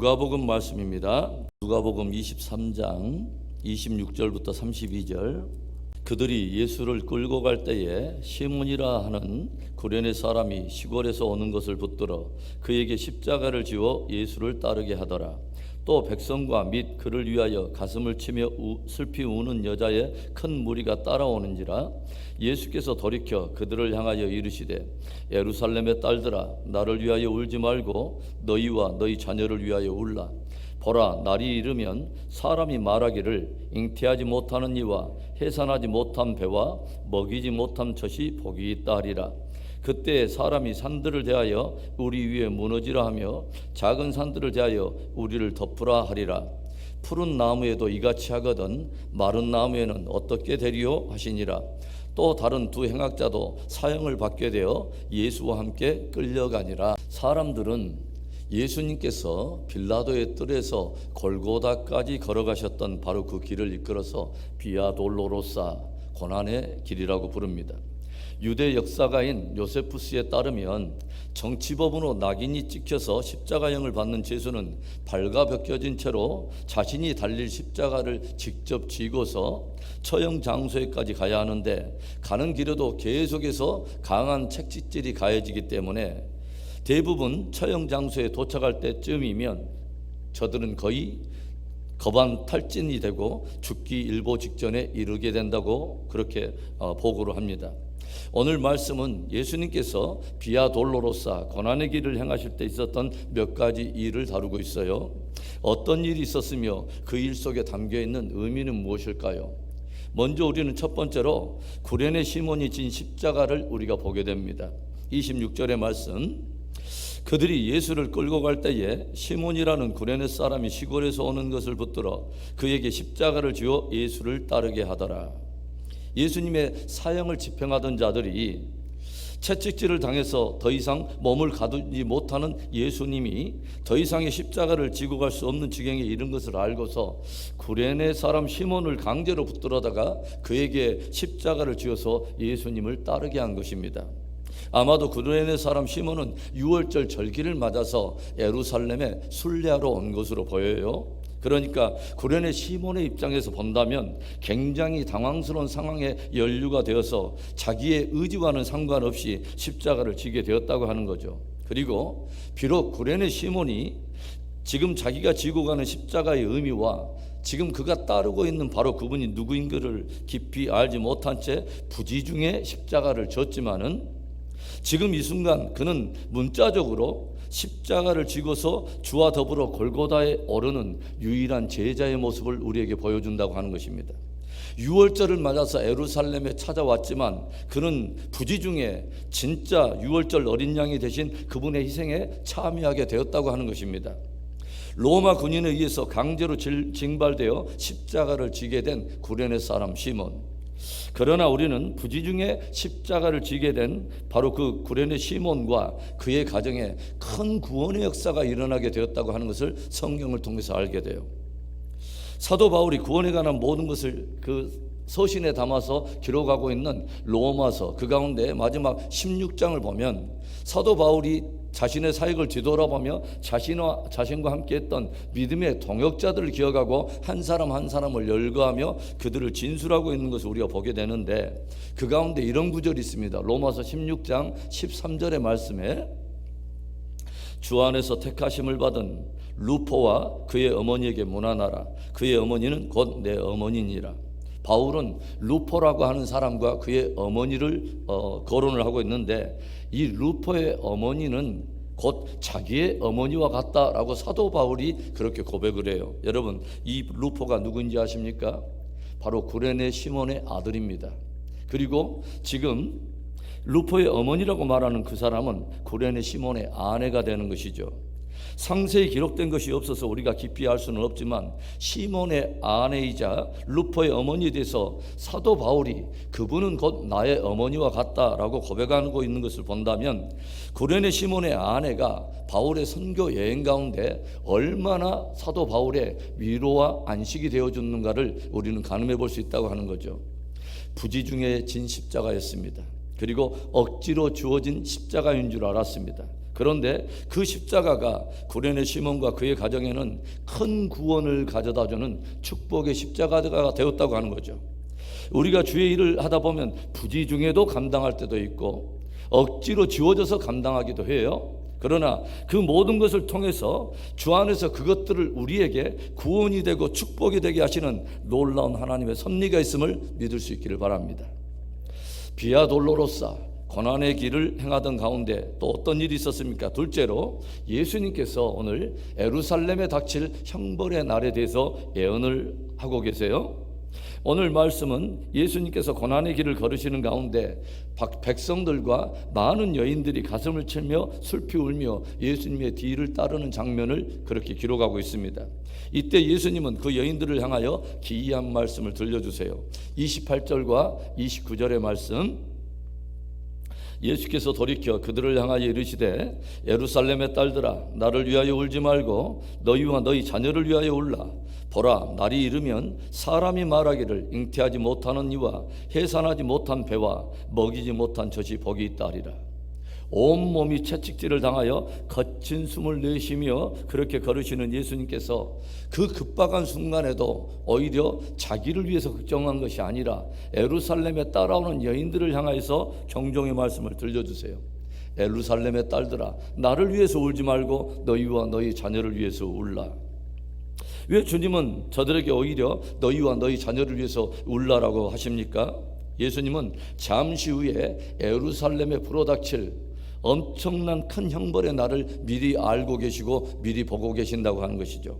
누가복음 말씀입니다. 누가복음 23장 26절부터 32절. 그들이 예수를 끌고 갈 때에 시몬이라 하는 구레네 사람이 시골에서 오는 것을 붙들어 그에게 십자가를 지워 예수를 따르게 하더라. 또 백성과 및 그를 위하여 가슴을 치며 슬피 우는 여자의 큰 무리가 따라오는지라. 예수께서 돌이켜 그들을 향하여 이르시되 예루살렘의 딸들아, 나를 위하여 울지 말고 너희와 너희 자녀를 위하여 울라. 보라, 날이 이르면 사람이 말하기를 잉태하지 못하는 이와 해산하지 못한 배와 먹이지 못한 젖이 복이 있다 하리라. 그때 사람이 산들을 대하여 우리 위에 무너지라 하며 작은 산들을 대하여 우리를 덮으라 하리라. 푸른 나무에도 이같이 하거든 마른 나무에는 어떻게 되리요 하시니라. 또 다른 두 행악자도 사형을 받게 되어 예수와 함께 끌려가니라. 사람들은 예수님께서 빌라도의 뜰에서 골고다까지 걸어가셨던 바로 그 길을 이끌어서 비아 돌로로사, 고난의 길이라고 부릅니다. 유대 역사가인 요세푸스에 따르면 정치법으로 낙인이 찍혀서 십자가형을 받는 죄수는 발가벗겨진 채로 자신이 달릴 십자가를 직접 지고서 처형 장소에까지 가야 하는데, 가는 길에도 계속해서 강한 채찍질이 가해지기 때문에 대부분 처형 장소에 도착할 때쯤이면 저들은 거의 거반탈진이 되고 죽기 일보 직전에 이르게 된다고 그렇게 보고를 합니다. 오늘 말씀은 예수님께서 비아 돌로로사, 고난의 길을 행하실 때 있었던 몇 가지 일을 다루고 있어요. 어떤 일이 있었으며 그 일 속에 담겨있는 의미는 무엇일까요? 먼저 우리는 첫 번째로 구레네 시몬이 진 십자가를 우리가 보게 됩니다. 26절의 말씀, 그들이 예수를 끌고 갈 때에 시몬이라는 구레네 사람이 시골에서 오는 것을 붙들어 그에게 십자가를 지어 예수를 따르게 하더라. 예수님의 사형을 집행하던 자들이 채찍질을 당해서 더 이상 몸을 가두지 못하는 예수님이 더 이상의 십자가를 지고 갈 수 없는 지경에 이른 것을 알고서 구레네 사람 시몬을 강제로 붙들어다가 그에게 십자가를 지어서 예수님을 따르게 한 것입니다. 아마도 구레네 사람 시몬은 유월절 절기를 맞아서 예루살렘에 순례하러 온 것으로 보여요. 그러니까 구레네 시몬의 입장에서 본다면 굉장히 당황스러운 상황에 연루가 되어서 자기의 의지와는 상관없이 십자가를 지게 되었다고 하는 거죠. 그리고 비록 구레네 시몬이 지금 자기가 지고 가는 십자가의 의미와 지금 그가 따르고 있는 바로 그분이 누구인가를 깊이 알지 못한 채 부지중에 십자가를 졌지만은 지금 이 순간 그는 문자적으로 십자가를 지고서 주와 더불어 골고다에 오르는 유일한 제자의 모습을 우리에게 보여준다고 하는 것입니다. 유월절을 맞아서 예루살렘에 찾아왔지만 그는 부지중에 진짜 유월절 어린 양이 되신 그분의 희생에 참여하게 되었다고 하는 것입니다. 로마 군인에 의해서 강제로 징발되어 십자가를 지게 된 구레네 사람 시몬. 그러나 우리는 부지중에 십자가를 지게 된 바로 그 구레네 시몬과 그의 가정에 큰 구원의 역사가 일어나게 되었다고 하는 것을 성경을 통해서 알게 돼요. 사도 바울이 구원에 관한 모든 것을 그 서신에 담아서 기록하고 있는 로마서 그 가운데 마지막 16장을 보면 사도 바울이 자신의 사역을 뒤돌아보며 자신과 함께 했던 믿음의 동역자들을 기억하고 한 사람 한 사람을 열거하며 그들을 진술하고 있는 것을 우리가 보게 되는데, 그 가운데 이런 구절이 있습니다. 로마서 16장 13절의 말씀에 주 안에서 택하심을 받은 루포와 그의 어머니에게 문안하라. 그의 어머니는 곧 내 어머니니라. 바울은 루포라고 하는 사람과 그의 어머니를 거론을 하고 있는데, 이 루포의 어머니는 곧 자기의 어머니와 같다라고 사도 바울이 그렇게 고백을 해요. 여러분, 이 루포가 누구인지 아십니까? 바로 구레네 시몬의 아들입니다. 그리고 지금 루포의 어머니라고 말하는 그 사람은 구레네 시몬의 아내가 되는 것이죠. 상세히 기록된 것이 없어서 우리가 깊이 알 수는 없지만 시몬의 아내이자 루포의 어머니에 대해서 사도 바울이 그분은 곧 나의 어머니와 같다라고 고백하고 있는 것을 본다면, 구레네 시몬의 아내가 바울의 선교 여행 가운데 얼마나 사도 바울의 위로와 안식이 되어주는가를 우리는 가늠해 볼 수 있다고 하는 거죠. 부지중에 진 십자가였습니다. 그리고 억지로 주어진 십자가인 줄 알았습니다. 그런데 그 십자가가 구레네 시몬과 그의 가정에는 큰 구원을 가져다주는 축복의 십자가가 되었다고 하는 거죠. 우리가 주의 일을 하다 보면 부지 중에도 감당할 때도 있고 억지로 지워져서 감당하기도 해요. 그러나 그 모든 것을 통해서 주 안에서 그것들을 우리에게 구원이 되고 축복이 되게 하시는 놀라운 하나님의 섭리가 있음을 믿을 수 있기를 바랍니다. 비아 돌로로사 고난의 길을 행하던 가운데 또 어떤 일이 있었습니까? 둘째로 예수님께서 오늘 예루살렘에 닥칠 형벌의 날에 대해서 예언을 하고 계세요. 오늘 말씀은 예수님께서 고난의 길을 걸으시는 가운데 백성들과 많은 여인들이 가슴을 치며 슬피 울며 예수님의 뒤를 따르는 장면을 그렇게 기록하고 있습니다. 이때 예수님은 그 여인들을 향하여 기이한 말씀을 들려주세요. 28절과 29절의 말씀, 예수께서 돌이켜 그들을 향하여 이르시되 예루살렘의 딸들아 나를 위하여 울지 말고 너희와 너희 자녀를 위하여 울라. 보라, 날이 이르면 사람이 말하기를 잉태하지 못하는 이와 해산하지 못한 배와 먹이지 못한 젖이 복이 있다 하리라. 온몸이 채찍질을 당하여 거친 숨을 내쉬며 그렇게 걸으시는 예수님께서 그 급박한 순간에도 오히려 자기를 위해서 걱정한 것이 아니라 예루살렘에 따라오는 여인들을 향하여서 경종의 말씀을 들려주세요. 예루살렘의 딸들아 나를 위해서 울지 말고 너희와 너희 자녀를 위해서 울라. 왜 주님은 저들에게 오히려 너희와 너희 자녀를 위해서 울라라고 하십니까? 예수님은 잠시 후에 예루살렘에 불어닥칠 엄청난 큰 형벌의 날을 미리 알고 계시고 미리 보고 계신다고 하는 것이죠.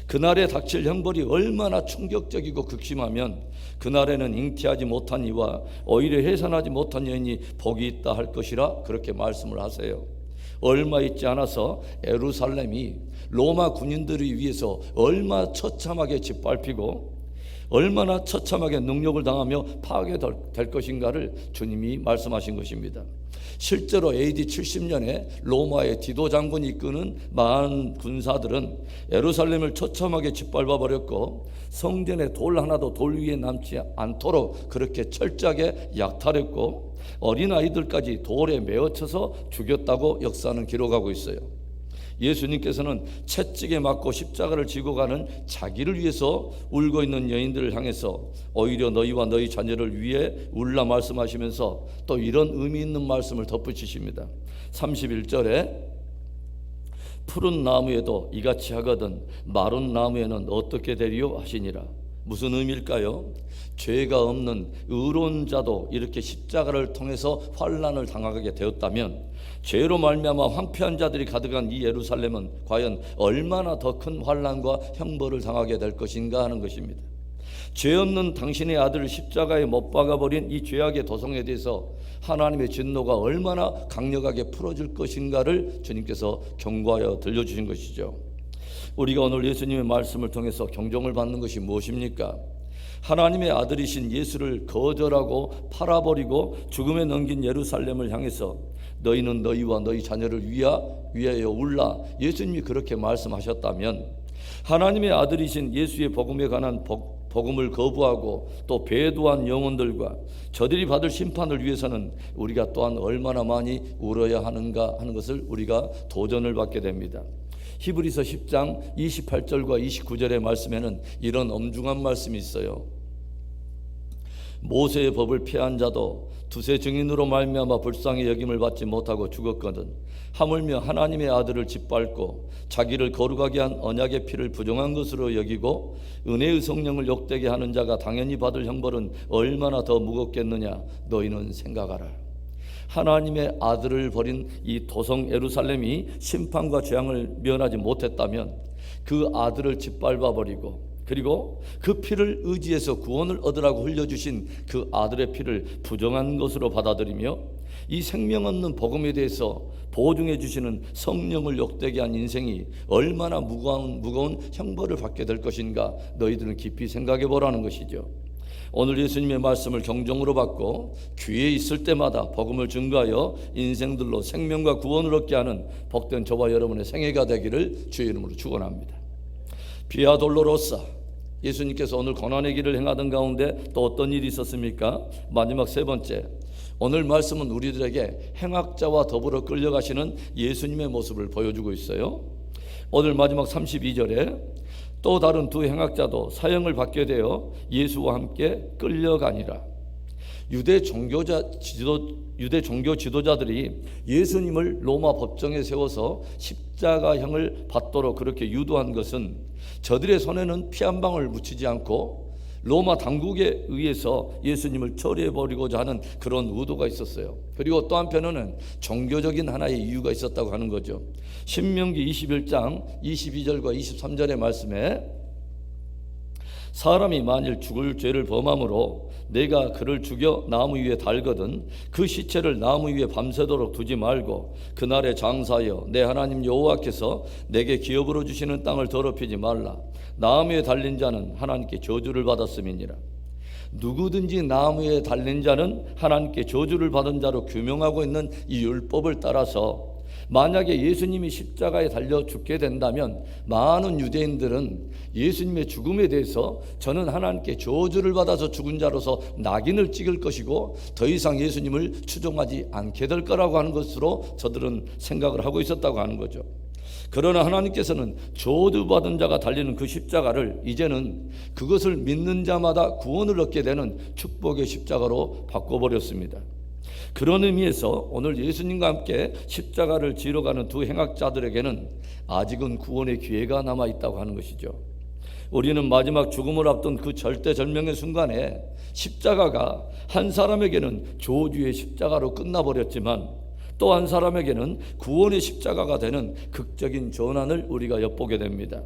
그날에 닥칠 형벌이 얼마나 충격적이고 극심하면 그날에는 잉태하지 못한 이와 오히려 해산하지 못한 여인이 복이 있다 할 것이라 그렇게 말씀을 하세요. 얼마 있지 않아서 예루살렘이 로마 군인들을 위해서 얼마나 처참하게 짓밟히고 얼마나 처참하게 능욕을 당하며 파괴될 것인가를 주님이 말씀하신 것입니다. 실제로 AD 70년에 로마의 디도 장군이 이끄는 많은 군사들은 예루살렘을 처참하게 짓밟아 버렸고 성전에 돌 하나도 돌 위에 남지 않도록 그렇게 철저하게 약탈했고 어린아이들까지 돌에 메어쳐서 죽였다고 역사는 기록하고 있어요. 예수님께서는 채찍에 맞고 십자가를 지고 가는 자기를 위해서 울고 있는 여인들을 향해서 오히려 너희와 너희 자녀를 위해 울라 말씀하시면서 또 이런 의미 있는 말씀을 덧붙이십니다. 31절에 푸른 나무에도 이같이 하거든 마른 나무에는 어떻게 되리요 하시니라. 무슨 의미일까요? 죄가 없는 의로운 자도 이렇게 십자가를 통해서 환난을 당하게 되었다면 죄로 말미암아 황폐한 자들이 가득한 이 예루살렘은 과연 얼마나 더 큰 환난과 형벌을 당하게 될 것인가 하는 것입니다. 죄 없는 당신의 아들을 십자가에 못 박아버린 이 죄악의 도성에 대해서 하나님의 진노가 얼마나 강력하게 풀어질 것인가를 주님께서 경고하여 들려주신 것이죠. 우리가 오늘 예수님의 말씀을 통해서 경종을 받는 것이 무엇입니까? 하나님의 아들이신 예수를 거절하고 팔아버리고 죽음에 넘긴 예루살렘을 향해서 너희는 너희와 너희 자녀를 위하여 울라. 예수님이 그렇게 말씀하셨다면 하나님의 아들이신 예수의 복음에 관한 복음을 거부하고 또 배도한 영혼들과 저들이 받을 심판을 위해서는 우리가 또한 얼마나 많이 울어야 하는가 하는 것을 우리가 도전을 받게 됩니다. 히브리서 10장 28절과 29절의 말씀에는 이런 엄중한 말씀이 있어요. 모세의 법을 폐한 자도 두세 증인으로 말미암아 불쌍히 여김을 받지 못하고 죽었거든 하물며 하나님의 아들을 짓밟고 자기를 거룩하게 한 언약의 피를 부정한 것으로 여기고 은혜의 성령을 욕되게 하는 자가 당연히 받을 형벌은 얼마나 더 무겁겠느냐 너희는 생각하라. 하나님의 아들을 버린 이 도성 예루살렘이 심판과 재앙을 면하지 못했다면 그 아들을 짓밟아 버리고 그리고 그 피를 의지해서 구원을 얻으라고 흘려주신 그 아들의 피를 부정한 것으로 받아들이며 이 생명 없는 복음에 대해서 보증해 주시는 성령을 욕되게 한 인생이 얼마나 무거운 형벌을 받게 될 것인가 너희들은 깊이 생각해 보라는 것이죠. 오늘 예수님의 말씀을 경종으로 받고 귀에 있을 때마다 복음을 증거하여 인생들로 생명과 구원을 얻게 하는 복된 저와 여러분의 생애가 되기를 주의 이름으로 축원합니다. 비아 돌로로사, 예수님께서 오늘 고난의 길을 행하던 가운데 또 어떤 일이 있었습니까? 마지막 세 번째, 오늘 말씀은 우리들에게 행악자와 더불어 끌려가시는 예수님의 모습을 보여주고 있어요. 오늘 마지막 32절에 또 다른 두 행악자도 사형을 받게 되어 예수와 함께 끌려가니라. 유대 종교 지도자들이 예수님을 로마 법정에 세워서 십자가형을 받도록 그렇게 유도한 것은 저들의 손에는 피 한 방울 묻히지 않고 로마 당국에 의해서 예수님을 처리해버리고자 하는 그런 의도가 있었어요. 그리고 또 한편으로는 종교적인 하나의 이유가 있었다고 하는 거죠. 신명기 21장 22절과 23절의 말씀에 사람이 만일 죽을 죄를 범함으로 내가 그를 죽여 나무 위에 달거든 그 시체를 나무 위에 밤새도록 두지 말고 그날에 장사하여 내 하나님 여호와께서 내게 기업으로 주시는 땅을 더럽히지 말라. 나무에 달린 자는 하나님께 저주를 받았음이니라. 누구든지 나무에 달린 자는 하나님께 저주를 받은 자로 규명하고 있는 이 율법을 따라서 만약에 예수님이 십자가에 달려 죽게 된다면 많은 유대인들은 예수님의 죽음에 대해서 저는 하나님께 저주를 받아서 죽은 자로서 낙인을 찍을 것이고 더 이상 예수님을 추종하지 않게 될 거라고 하는 것으로 저들은 생각을 하고 있었다고 하는 거죠. 그러나 하나님께서는 저주받은 자가 달리는 그 십자가를 이제는 그것을 믿는 자마다 구원을 얻게 되는 축복의 십자가로 바꿔버렸습니다. 그런 의미에서 오늘 예수님과 함께 십자가를 지러 가는 두 행악자들에게는 아직은 구원의 기회가 남아있다고 하는 것이죠. 우리는 마지막 죽음을 앞둔 그 절대절명의 순간에 십자가가 한 사람에게는 저주의 십자가로 끝나버렸지만 또 한 사람에게는 구원의 십자가가 되는 극적인 전환을 우리가 엿보게 됩니다.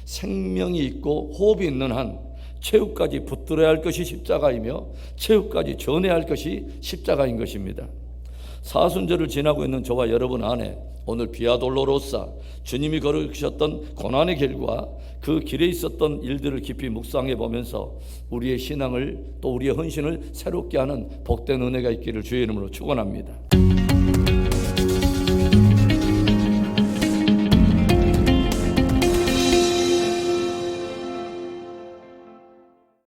생명이 있고 호흡이 있는 한 최후까지 붙들어야 할 것이 십자가이며 최후까지 전해야 할 것이 십자가인 것입니다. 사순절을 지나고 있는 저와 여러분 안에 오늘 비아 돌로로사 주님이 걸으셨던 고난의 길과 그 길에 있었던 일들을 깊이 묵상해 보면서 우리의 신앙을 또 우리의 헌신을 새롭게 하는 복된 은혜가 있기를 주의 이름으로 축원합니다.